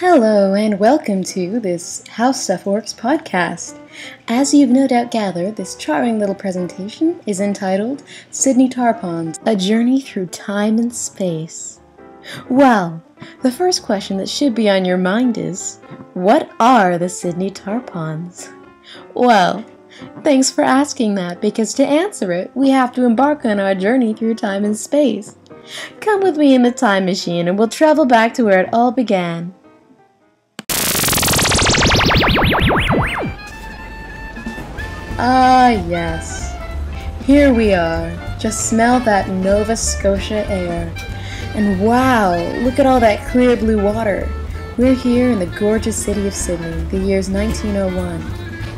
Hello and welcome to this How Stuff Works podcast. As you've no doubt gathered, this charming little presentation is entitled Sydney Tar Ponds, A Journey Through Time and Space. Well, the first question that should be on your mind is, what are the Sydney Tar Ponds? Well, thanks for asking that, because to answer it, we have to embark on our journey through time and space. Come with me in the time machine and we'll travel back to where it all began. Ah, yes. Here we are. Just smell that Nova Scotia air. And wow, look at all that clear blue water. We're here in the gorgeous city of Sydney, the year's 1901.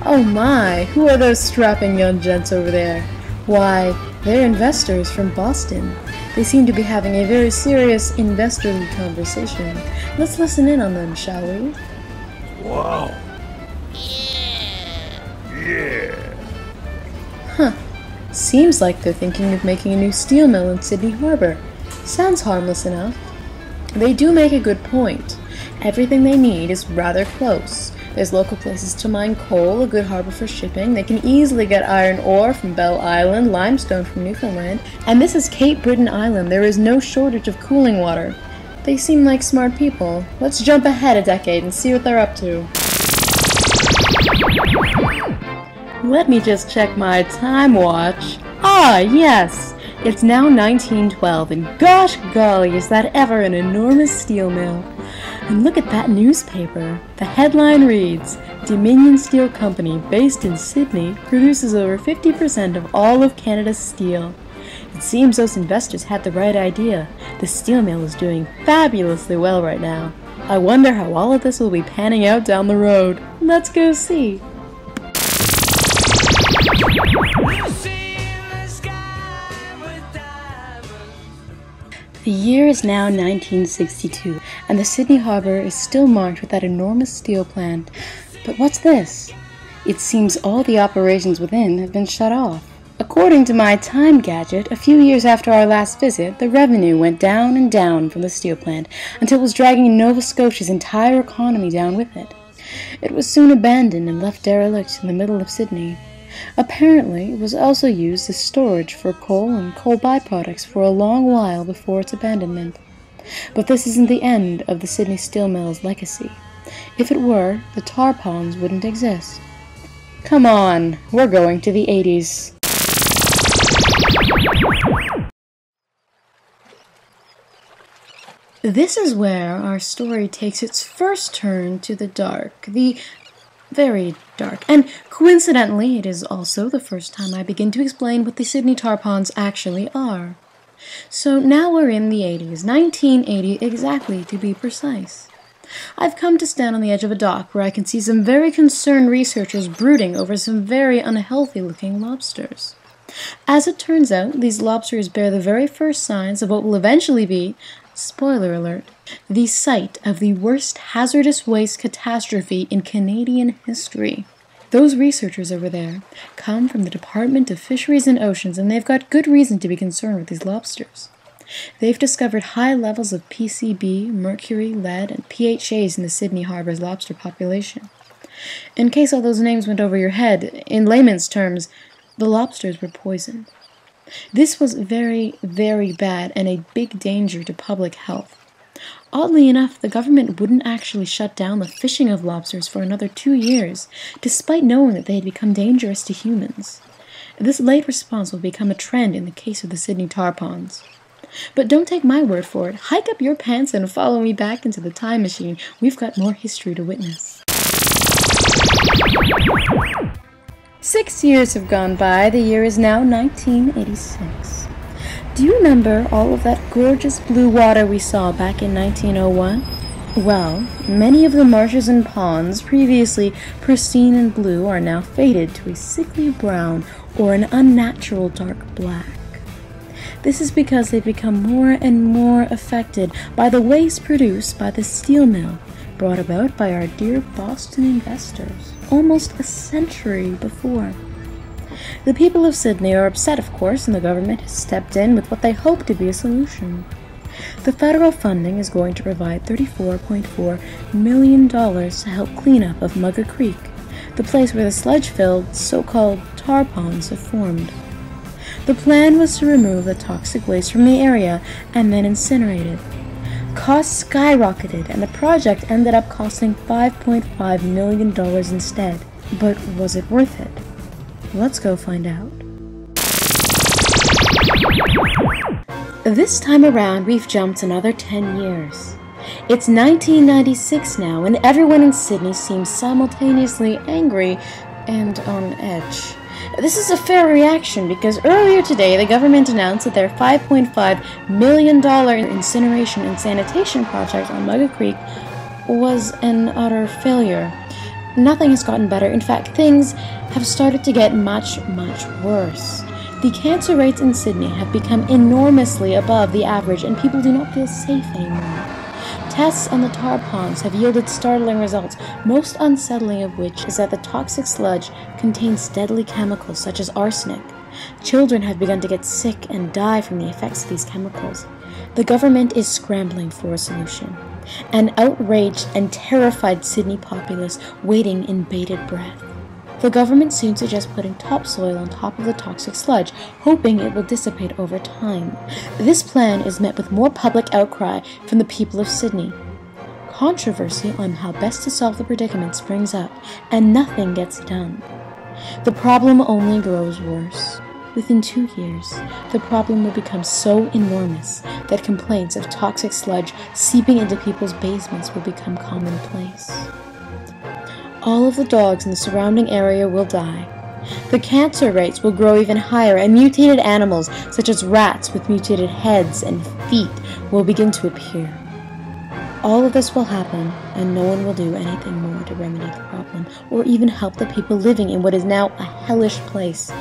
Oh my, who are those strapping young gents over there? Why, they're investors from Boston. They seem to be having a very serious investorly conversation. Let's listen in on them, shall we? Wow. Yeah. Huh. Seems like they're thinking of making a new steel mill in Sydney Harbor. Sounds harmless enough. They do make a good point. Everything they need is rather close. There's local places to mine coal, a good harbor for shipping. They can easily get iron ore from Bell Island, limestone from Newfoundland. And this is Cape Breton Island. There is no shortage of cooling water. They seem like smart people. Let's jump ahead a decade and see what they're up to. Let me just check my time watch. Ah, yes! It's now 1912, and gosh golly, is that ever an enormous steel mill. And look at that newspaper. The headline reads, Dominion Steel Company, based in Sydney, produces over 50% of all of Canada's steel. It seems those investors had the right idea. The steel mill is doing fabulously well right now. I wonder how all of this will be panning out down the road. Let's go see. The year is now 1962, and the Sydney Harbor is still marked with that enormous steel plant. But what's this? It seems all the operations within have been shut off. According to my time gadget, a few years after our last visit, the revenue went down and down from the steel plant until it was dragging Nova Scotia's entire economy down with it. It was soon abandoned and left derelict in the middle of Sydney. Apparently, it was also used as storage for coal and coal byproducts for a long while before its abandonment. But this isn't the end of the Sydney Steel Mill's legacy. If it were, the tar ponds wouldn't exist. Come on, we're going to the 80s. This is where our story takes its first turn to the dark, the very dark, and coincidentally, it is also the first time I begin to explain what the Sydney Tar Ponds actually are. So now we're in the 80s, 1980 exactly to be precise. I've come to stand on the edge of a dock where I can see some very concerned researchers brooding over some very unhealthy-looking lobsters. As it turns out, these lobsters bear the very first signs of what will eventually be, spoiler alert, the site of the worst hazardous waste catastrophe in Canadian history. Those researchers over there come from the Department of Fisheries and Oceans, and they've got good reason to be concerned with these lobsters. They've discovered high levels of PCB, mercury, lead, and PHAs in the Sydney Harbor's lobster population. In case all those names went over your head, in layman's terms, the lobsters were poisoned. This was very, very bad and a big danger to public health. Oddly enough, the government wouldn't actually shut down the fishing of lobsters for another 2 years, despite knowing that they had become dangerous to humans. This late response will become a trend in the case of the Sydney Tar Ponds. But don't take my word for it. Hike up your pants and follow me back into the time machine. We've got more history to witness. 6 years have gone by. The year is now 1986. Do you remember all of that gorgeous blue water we saw back in 1901? Well, many of the marshes and ponds, previously pristine and blue, are now faded to a sickly brown or an unnatural dark black. This is because they've become more and more affected by the waste produced by the steel mill, brought about by our dear Boston investors, almost a century before. The people of Sydney are upset, of course, and the government has stepped in with what they hope to be a solution. The federal funding is going to provide $34.4 million to help clean up of Mugger Creek, the place where the sludge-filled, so-called tar ponds have formed. The plan was to remove the toxic waste from the area and then incinerate it. Costs skyrocketed, and the project ended up costing $5.5 million instead. But was it worth it? Let's go find out. This time around, we've jumped another 10 years. It's 1996 now, and everyone in Sydney seems simultaneously angry and on edge. This is a fair reaction because earlier today the government announced that their $5.5 million incineration and sanitation project on Mugger Creek was an utter failure. Nothing has gotten better. In fact, things have started to get much, much worse. The cancer rates in Sydney have become enormously above the average, and people do not feel safe anymore. Tests on the tar ponds have yielded startling results, most unsettling of which is that the toxic sludge contains deadly chemicals such as arsenic. Children have begun to get sick and die from the effects of these chemicals. The government is scrambling for a solution. An outraged and terrified Sydney populace waiting in bated breath. The government seems to just putting topsoil on top of the toxic sludge, hoping it will dissipate over time. This plan is met with more public outcry from the people of Sydney. Controversy on how best to solve the predicament springs up, and nothing gets done. The problem only grows worse. Within 2 years, the problem will become so enormous that complaints of toxic sludge seeping into people's basements will become commonplace. All of the dogs in the surrounding area will die. The cancer rates will grow even higher, and mutated animals, such as rats with mutated heads and feet, will begin to appear. All of this will happen, and no one will do anything more to remedy the problem, or even help the people living in what is now a hellish place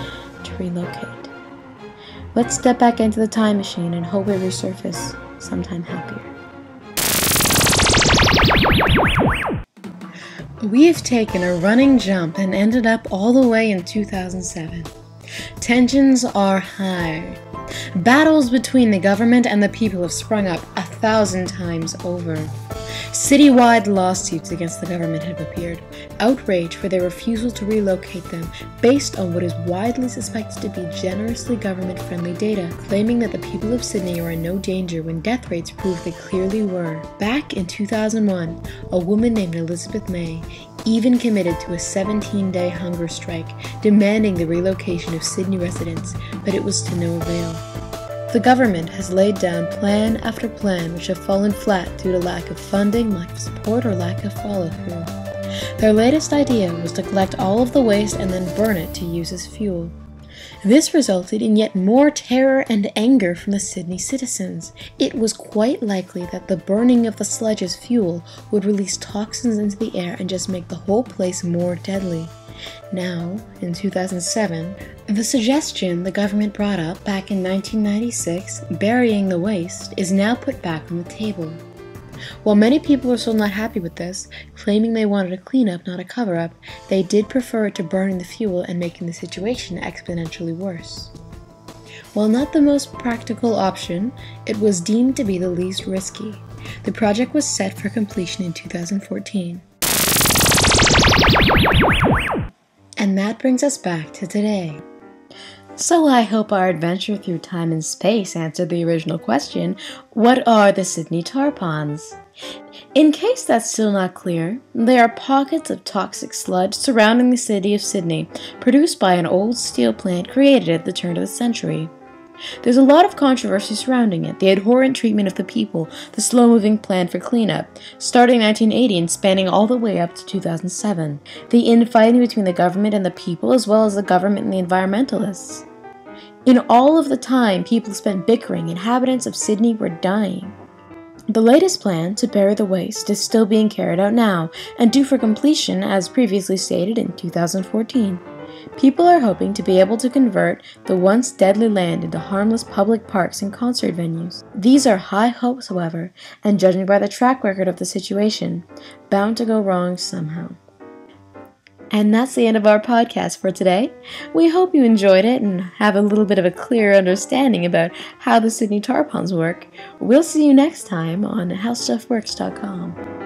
to relocate. Let's step back into the time machine and hope we resurface sometime happier. We've taken a running jump and ended up all the way in 2007. Tensions are high. Battles between the government and the people have sprung up 1,000 times over. Citywide lawsuits against the government have appeared, outrage for their refusal to relocate them based on what is widely suspected to be generously government-friendly data, claiming that the people of Sydney are in no danger when death rates prove they clearly were. Back in 2001, a woman named Elizabeth May even committed to a 17-day hunger strike, demanding the relocation of Sydney residents, but it was to no avail. The government has laid down plan after plan which have fallen flat due to lack of funding, lack of support, or lack of follow-through. Their latest idea was to collect all of the waste and then burn it to use as fuel. This resulted in yet more terror and anger from the Sydney citizens. It was quite likely that the burning of the sludge as fuel would release toxins into the air and just make the whole place more deadly. Now, in 2007, the suggestion the government brought up back in 1996, burying the waste, is now put back on the table. While many people are still not happy with this, claiming they wanted a cleanup, not a cover-up, they did prefer it to burning the fuel and making the situation exponentially worse. While not the most practical option, it was deemed to be the least risky. The project was set for completion in 2014. And that brings us back to today. So I hope our adventure through time and space answered the original question, what are the Sydney tar ponds? In case that's still not clear, they are pockets of toxic sludge surrounding the city of Sydney, produced by an old steel plant created at the turn of the century. There's a lot of controversy surrounding it, the abhorrent treatment of the people, the slow-moving plan for cleanup, starting in 1980 and spanning all the way up to 2007, the infighting between the government and the people as well as the government and the environmentalists. In all of the time people spent bickering, inhabitants of Sydney were dying. The latest plan to bury the waste is still being carried out now and due for completion as previously stated in 2014. People are hoping to be able to convert the once deadly land into harmless public parks and concert venues. These are high hopes, however, and judging by the track record of the situation, bound to go wrong somehow. And that's the end of our podcast for today. We hope you enjoyed it and have a little bit of a clearer understanding about how the Sydney Tarpons work. We'll see you next time on HowStuffWorks.com.